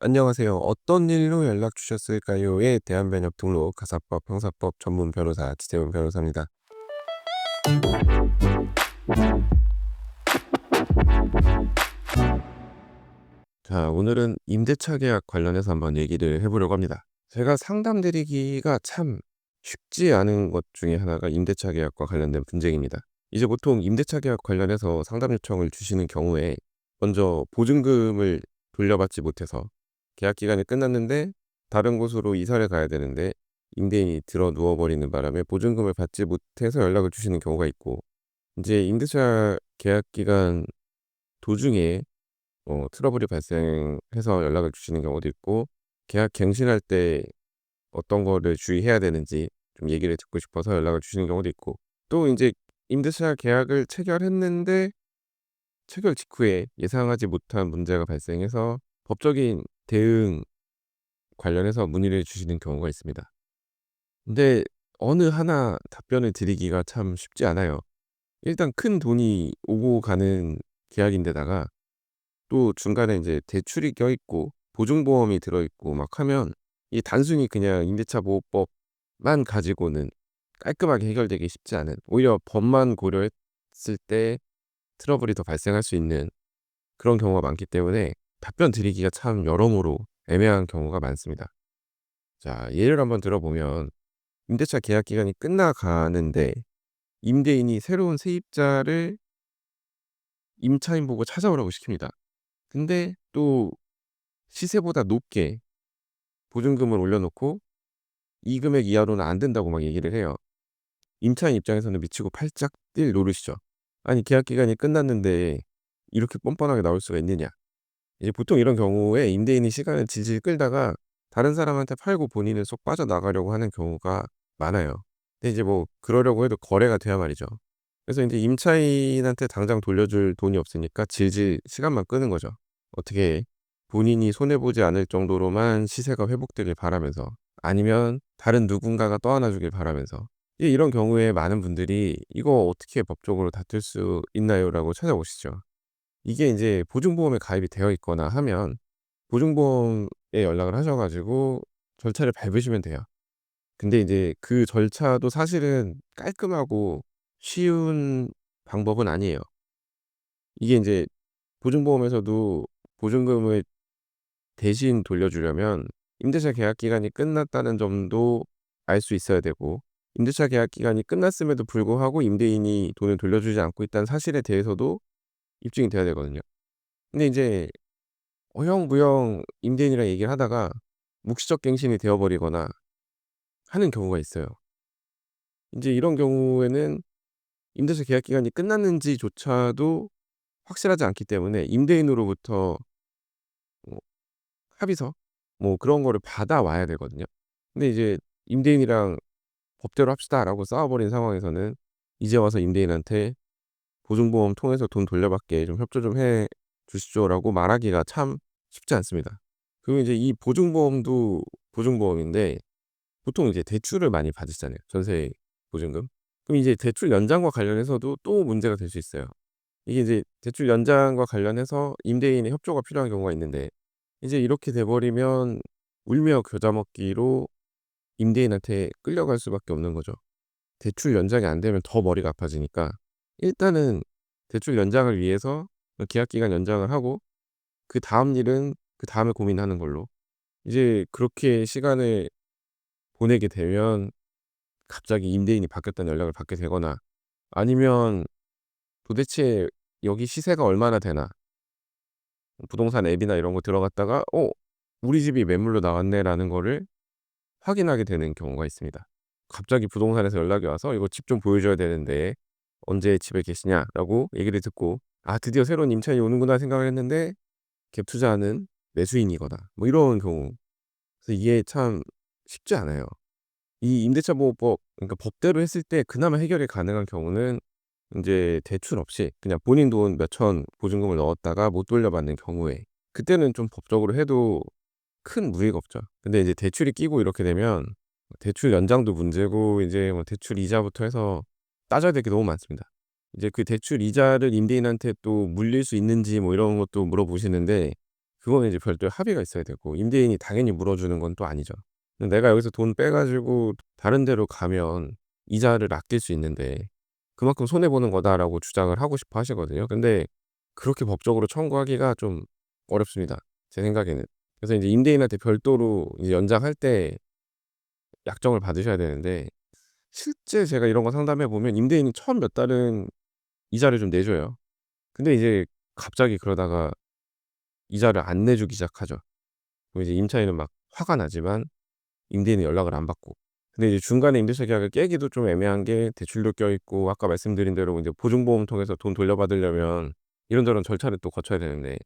안녕하세요. "어떤 일로 연락 주셨을까요?"에 대한 번역 등록 가사법 형사법 전문 변호사 지재훈 변호사입니다. 자, 오늘은 임대차 계약 관련해서 한번 얘기를 해 보려고 합니다. 제가 상담드리기가 참 쉽지 않은 것 중에 하나가 임대차 계약과 관련된 분쟁입니다. 이제 보통 임대차 계약 관련해서 상담 요청을 주시는 경우에 먼저 보증금을 돌려받지 못해서 계약 기간이 끝났는데 다른 곳으로 이사를 가야 되는데 임대인이 들어 누워 버리는 바람에 보증금을 받지 못해서 연락을 주시는 경우가 있고, 이제 임대차 계약 기간 도중에 트러블이 발생해서 연락을 주시는 경우도 있고, 계약 갱신할 때 어떤 거를 주의해야 되는지 좀 얘기를 듣고 싶어서 연락을 주시는 경우도 있고, 또 인제 임대차 계약을 체결했는데 체결 직후에 예상하지 못한 문제가 발생해서 법적인 대응 관련해서 문의를 주시는 경우가 있습니다. 근데 어느 하나 답변을 드리기가 참 쉽지 않아요. 일단 큰 돈이 오고 가는 계약인데다가 또 중간에 인제 대출이 껴있고 보증보험이 들어있고 막 하면 이 단순히 그냥 임대차 보호법만 가지고는 깔끔하게 해결되기 쉽지 않은, 오히려 법만 고려했을 때 트러블이 더 발생할 수 있는 그런 경우가 많기 때문에 답변 드리기가 참 여러모로 애매한 경우가 많습니다. 자, 예를 한번 들어보면 임대차 계약 기간이 끝나가는데 임대인이 새로운 세입자를 임차인 보고 찾아오라고 시킵니다. 근데 또 시세보다 높게 보증금을 올려놓고 "이 금액 이하로는 안 된다."고 막 얘기를 해요. 임차인 입장에서는 미치고 팔짝 뛸 노릇이죠. 아니, 계약 기간이 끝났는데 이렇게 뻔뻔하게 나올 수가 있느냐. 이제 보통 이런 경우에 임대인이 시간을 질질 끌다가 다른 사람한테 팔고 본인은 쏙 빠져나가려고 하는 경우가 많아요. 근데 이제 뭐 그러려고 해도 거래가 돼야 말이죠. 그래서 인제 임차인한테 당장 돌려줄 돈이 없으니까 질질 시간만 끄는 거죠. 어떻게 본인이 손해 보지 않을 정도로만 시세가 회복되길 바라면서, 아니면 다른 누군가가 떠안아 주길 바라면서. 이런 경우에 많은 분들이 "이거 어떻게 법적으로 다툴 수 있나요?"라고 찾아오시죠. 이게 인제 보증보험에 가입이 되어 있거나 하면 보증보험에 연락을 하셔 가지고 절차를 밟으시면 돼요. 근데 이제 그 절차도 사실은 깔끔하고 쉬운 방법은 아니에요. 이게 인제 보증보험에서도 보증금을 대신 돌려주려면 임대차 계약 기간이 끝났다는 점도 알 수 있어야 되고, 임대차 계약 기간이 끝났음에도 불구하고 임대인이 돈을 돌려주지 않고 있다는 사실에 대해서도 입증이 돼야 되거든요. 근데 인제 어영부영 임대인이랑 얘기를 하다가 묵시적 갱신이 되어 버리거나 하는 경우가 있어요. 인제 이런 경우에는 임대차 계약 기간이 끝났는지조차도 확실하지 않기 때문에 임대인으로부터 뭐 합의서 뭐 그런 거를 받아와야 되거든요. 근데 이제 임대인이랑 "법대로 합시다."라고 싸워 버린 상황에서는 이제 와서 임대인한테 "보증보험 통해서 돈 돌려받게 좀 협조 좀 해 주시죠."라고 말하기가 참 쉽지 않습니다. 그리고 이제 이 보증보험도 보증보험인데 보통 이제 대출을 많이 받으시잖아요, 전세 보증금. 그럼 이제 대출 연장과 관련해서도 또 문제가 될 수 있어요. 이게 이제 대출 연장과 관련해서 임대인의 협조가 필요한 경우가 있는데, 이제 이렇게 돼 버리면 울며 겨자 먹기로 임대인한테 끌려갈 수밖에 없는 거죠. 대출 연장이 안 되면 더 머리가 아파지니까 일단은 대출 연장을 위해서 계약 기간 연장을 하고 그다음 일은 그다음에 고민하는 걸로, 이제 그렇게 시간을 보내게 되면 갑자기 임대인이 바뀌었다는 연락을 받게 되거나, 아니면 도대체 여기 시세가 얼마나 되나 부동산 앱이나 이런 거 들어갔다가 '어 우리 집이 매물로 나왔네.'라는 거를 확인하게 되는 경우가 있습니다. 갑자기 부동산에서 연락이 와서 "이거 집 좀 보여줘야 되는데 언제 집에 계시냐?"라고 얘기를 듣고 '아 드디어 새로운 임차인이 오는구나.' 생각을 했는데 갭 투자하는 매수인이거나 뭐 이런 경우. 그래서 이게 참 쉽지 않아요. 이 임대차 보호법, 그러니까 법대로 했을 때 그나마 해결이 가능한 경우는 인제 대출 없이 그냥 본인 돈 몇 천 보증금을 넣었다가 못 돌려받는 경우에, 그때는 좀 법적으로 해도 큰 무리가 없죠. 근데 이제 대출이 끼고 이렇게 되면 대출 연장도 문제고 이제 뭐 대출 이자부터 해서 따져야 될 게 너무 많습니다. 이제 그 대출 이자를 임대인한테 또 물릴 수 있는지 뭐 이런 것도 물어보시는데, 그거는 이제 별도의 합의가 있어야 되고 임대인이 당연히 물어주는 건 또 아니죠. 근데 내가 여기서 돈 빼 가지고 다른 데로 가면 이자를 아낄 수 있는데 그만큼 손해 보는 거다라고 주장을 하고 싶어 하시거든요. 근데 그렇게 법적으로 청구하기가 좀 어렵습니다, 제 생각에는. 그래서 인제 임대인한테 별도로 이제 연장할 때 약정을 받으셔야 되는데 실제 제가 이런 거 상담해 보면 임대인이 처음 몇 달은 이자를 좀 내줘요. 근데 이제 갑자기 그러다가 이자를 안 내주기 시작하죠. 그럼 이제 임차인은 막 화가 나지만 임대인은 연락을 안 받고. 근데 이제 중간에 임대차 계약을 깨기도 좀 애매한 게 대출도 껴있고 아까 말씀드린 대로 이제 보증보험 통해서 돈 돌려받으려면 이런저런 절차를 또 거쳐야 되는데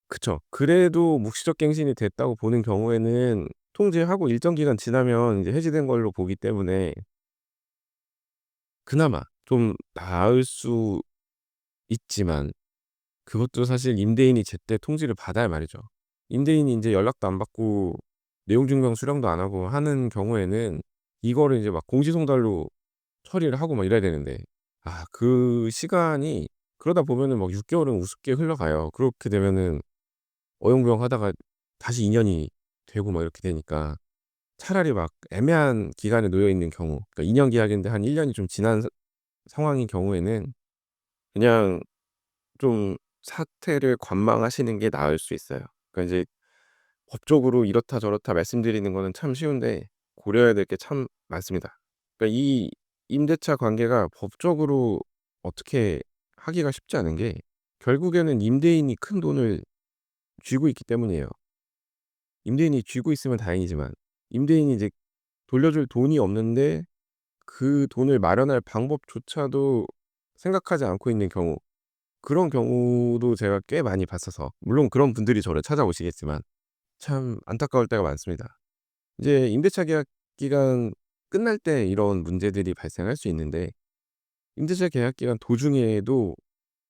그쵸. 그래도 묵시적 갱신이 됐다고 보는 경우에는 통지하고 일정 기간 지나면 이제 해지된 걸로 보기 때문에 그나마 좀 나을 수 있지만 그것도 사실 임대인이 제때 통지를 받아야 말이죠. 임대인이 인제 연락도 안 받고 내용 증명 수령도 안 하고 하는 경우에는 이거를 이제 막 공시송달로 처리를 하고 막 이래야 되는데 그 시간이 그러다 보면은 막 6 개월은 우습게 흘러가요. 그렇게 되면은 어영부영하다가 다시 2 년이 되고 막 이렇게 되니까 차라리 막 애매한 기간에 놓여 있는 경우 그러니까 2년 계약인데 한 1 년이 좀 지난 상황인 경우에는 그냥 좀 사태를 관망하시는 게 나을 수 있어요. 그러니까 이제 법적으로 이렇다 저렇다 말씀드리는 거는 참 쉬운데 고려해야 될 게 참 많습니다. 그러니까 이 임대차 관계가 법적으로 어떻게 하기가 쉽지 않은 게 결국에는 임대인이 큰 돈을 쥐고 있기 때문이에요. 임대인이 쥐고 있으면 다행이지만 임대인이 이제 돌려줄 돈이 없는데 그 돈을 마련할 방법조차도 생각하지 않고 있는 경우 그런 경우도 제가 꽤 많이 봤어서 물론 그런 분들이 저를 찾아오시겠지만 참 안타까울 때가 많습니다. 이제 임대차 계약 기간 끝날 때 이런 문제들이 발생할 수 있는데 임대차 계약 기간 도중에도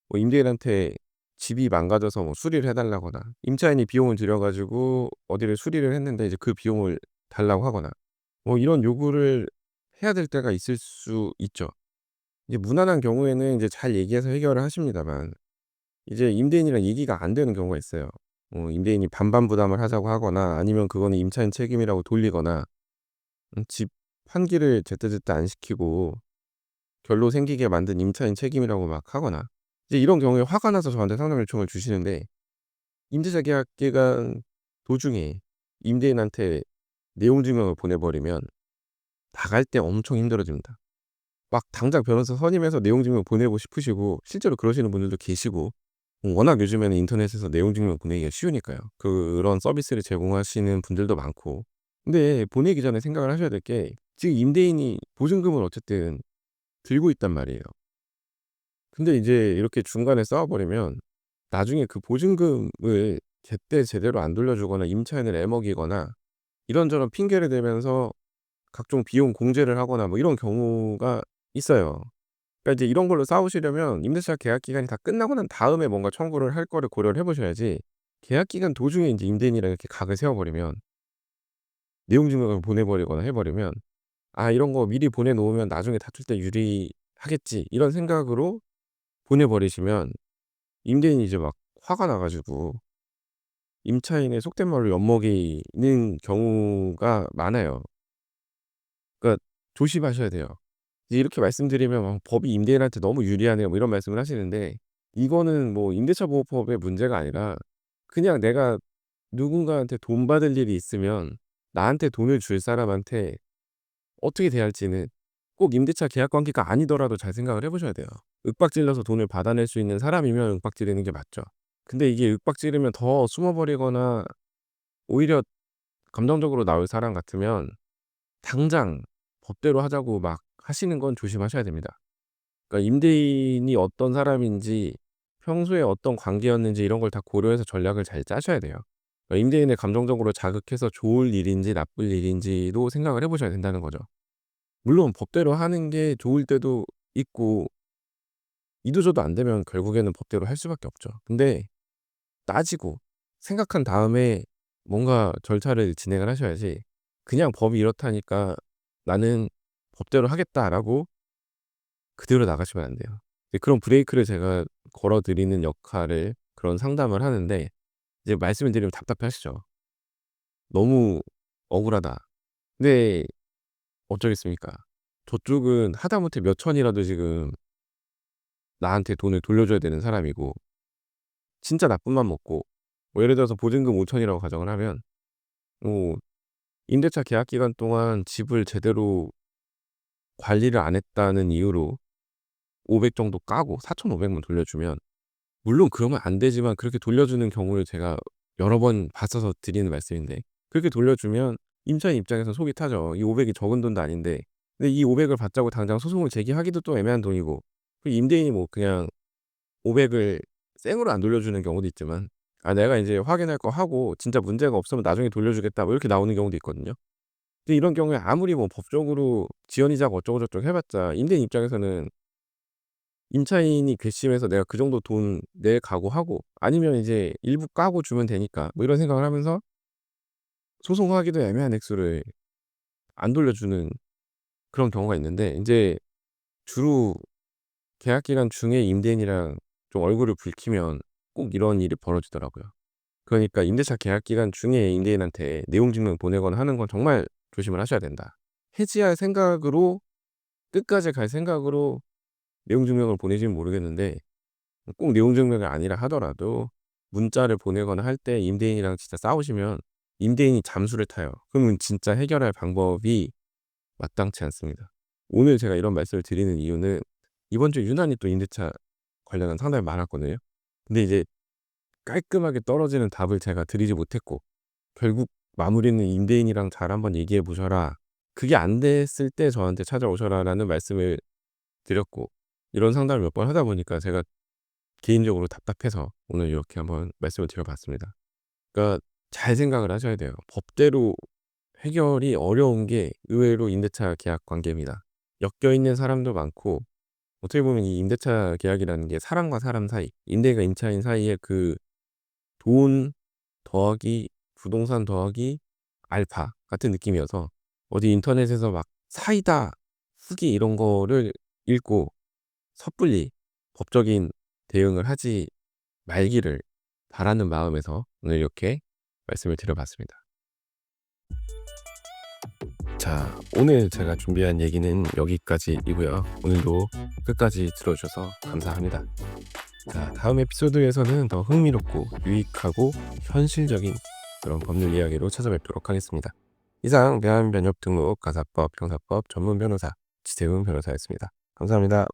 뭐 임대인한테 집이 망가져서 뭐 수리를 해 달라거나 임차인이 비용을 들여 가지고 어디를 수리를 했는데 이제 그 비용을 달라고 하거나 뭐 이런 요구를 해야 될 때가 있을 수 있죠. 이제 무난한 경우에는 이제 잘 얘기해서 해결을 하십니다만 이제 임대인이랑 얘기가 안 되는 경우가 있어요. 임대인이 반반 부담을 하자고 하거나 아니면 그거는 임차인 책임이라고 돌리거나 집 환기를 제때제때 안 시키고 결로 생기게 만든 임차인 책임이라고 막 하거나 이제 이런 경우에 화가 나서 저한테 상담 요청을 주시는데 임대차 계약 기간 도중에 임대인한테 내용 증명을 보내 버리면 나갈 때 엄청 힘들어집니다. 막 당장 변호사 선임해서 내용 증명 보내고 싶으시고 실제로 그러시는 분들도 계시고 워낙 요즘에는 인터넷에서 내용 증명 보내기가 쉬우니까요. 그런 서비스를 제공하시는 분들도 많고. 근데 보내기 전에 생각을 하셔야 될 게 지금 임대인이 보증금을 어쨌든 들고 있단 말이에요. 근데 이제 이렇게 중간에 싸워 버리면 나중에 그 보증금을 제때 제대로 안 돌려주거나 임차인을 애먹이거나 이런저런 핑계를 대면서 각종 비용 공제를 하거나 뭐 이런 경우가 있어요. 그러니까 이제 이런 걸로 싸우시려면 임대차 계약 기간이 다 끝나고 난 다음에 뭔가 청구를 할 거를 고려를 해 보셔야지 계약 기간 도중에 인제 임대인이랑 이렇게 각을 세워 버리면 내용 증명을 보내 버리거나 해 버리면 '아 이런 거 미리 보내 놓으면 나중에 다툴 때 유리하겠지.' 이런 생각으로 보내 버리시면 임대인이 이제 막 화가 나 가지고 임차인의 속된 말로 엿먹이는 경우가 많아요. 그러니까 조심하셔야 돼요. 이제 이렇게 말씀드리면 "법이 임대인한테 너무 유리하네요." 뭐 이런 말씀을 하시는데 이거는 뭐 임대차 보호법의 문제가 아니라 그냥 내가 누군가한테 돈 받을 일이 있으면 나한테 돈을 줄 사람한테 어떻게 대할지는 꼭 임대차 계약 관계가 아니더라도 잘 생각을 해 보셔야 돼요. 윽박질러서 돈을 받아낼 수 있는 사람이면 윽박지르는 게 맞죠. 근데 이게 윽박지르면 더 숨어 버리거나 오히려 감정적으로 나올 사람 같으면 당장 법대로 하자고 막 하시는 건 조심하셔야 됩니다. 그러니까 임대인이 어떤 사람인지 평소에 어떤 관계였는지 이런 걸 다 고려해서 전략을 잘 짜셔야 돼요. 그러니까 임대인을 감정적으로 자극해서 좋을 일인지 나쁠 일인지도 생각을 해 보셔야 된다는 거죠. 물론 법대로 하는 게 좋을 때도 있고 이도저도 안 되면 결국에는 법대로 할 수밖에 없죠. 근데 따지고 생각한 다음에 뭔가 절차를 진행을 하셔야지 그냥 법이 이렇다니까 '나는 법대로 하겠다.'라고 그대로 나가시면 안 돼요. 이제 그런 브레이크를 제가 걸어 드리는 역할을 그런 상담을 하는데 이제 말씀을 드리면 답답하시죠. 너무 억울하다. 근데 어쩌겠습니까? 저쪽은 하다못해 몇 천이라도 지금 나한테 돈을 돌려줘야 되는 사람이고 진짜 나쁜 맘 먹고 뭐 예를 들어서 보증금 5천이라고 가정을 하면 뭐 임대차 계약 기간 동안 집을 제대로 관리를 안 했다는 이유로 500 정도 까고 4,500만 돌려주면, 물론 그러면 안 되지만 그렇게 돌려주는 경우를 제가 여러 번 봤어서 드리는 말씀인데, 그렇게 돌려주면 임차인 입장에서 속이 타죠. 이 500이 적은 돈도 아닌데. 근데 이 500을 받자고 당장 소송을 제기하기도 또 애매한 돈이고, 그 임대인이 뭐 그냥 500을 생으로 안 돌려주는 경우도 있지만 내가 인제 확인할 거 하고 진짜 문제가 없으면 나중에 돌려주겠다 뭐 이렇게 나오는 경우도 있거든요. 근데 이런 경우에 아무리 뭐 법적으로 지연이자가 어쩌고 저쩌고 해 봤자 임대인 입장에서는 임차인이 괘씸해서 내가 그 정도 돈 낼 각오하고 아니면 이제 일부 까고 주면 되니까 뭐 이런 생각을 하면서 소송하기도 애매한 액수를 안 돌려주는 그런 경우가 있는데, 인제 주로 계약 기간 중에 임대인이랑 좀 얼굴을 붉히면 꼭 이런 일이 벌어지더라고요. 그러니까 임대차 계약 기간 중에 임대인한테 내용 증명 보내거나 하는 건 정말 조심을 하셔야 된다. 해지할 생각으로 끝까지 갈 생각으로 내용 증명을 보내지는 모르겠는데, 꼭 내용 증명이 아니라 하더라도 문자를 보내거나 할 때 임대인이랑 진짜 싸우시면 임대인이 잠수를 타요. 그러면 진짜 해결할 방법이 마땅치 않습니다. 오늘 제가 이런 말씀을 드리는 이유는 이번 주에 유난히 또 임대차 관련한 상담이 많았거든요. 근데 이제 깔끔하게 떨어지는 답을 제가 드리지 못했고 결국 마무리는 "임대인이랑 잘 한번 얘기해 보셔라. 그게 안 됐을 때 저한테 찾아오셔라."라는 말씀을 드렸고, 이런 상담을 몇 번 하다 보니까 제가 개인적으로 답답해서 오늘 이렇게 한번 말씀을 드려 봤습니다. 그러니까 잘 생각을 하셔야 돼요. 법대로 해결이 어려운 게 의외로 임대차 계약 관계입니다. 엮여 있는 사람도 많고, 어떻게 보면 이 임대차 계약이라는 게 사람과 사람 사이, 임대인과 임차인 사이의 그 돈 더하기 부동산 더하기 알파 같은 느낌이어서 어디 인터넷에서 막 사이다, 후기 이런 거를 읽고 섣불리 법적인 대응을 하지 말기를 바라는 마음에서 오늘 이렇게 말씀을 드려 봤습니다. 자, 오늘 제가 준비한 얘기는 여기까지이고요. 오늘도 끝까지 들어 주셔서 감사합니다. 자, 다음 에피소드에서는 더 흥미롭고 유익하고 현실적인 그런 법률 이야기로 찾아뵙도록 하겠습니다. 이상 대한변협 등록 가사법 형사법 전문 변호사 지세훈 변호사였습니다. 감사합니다.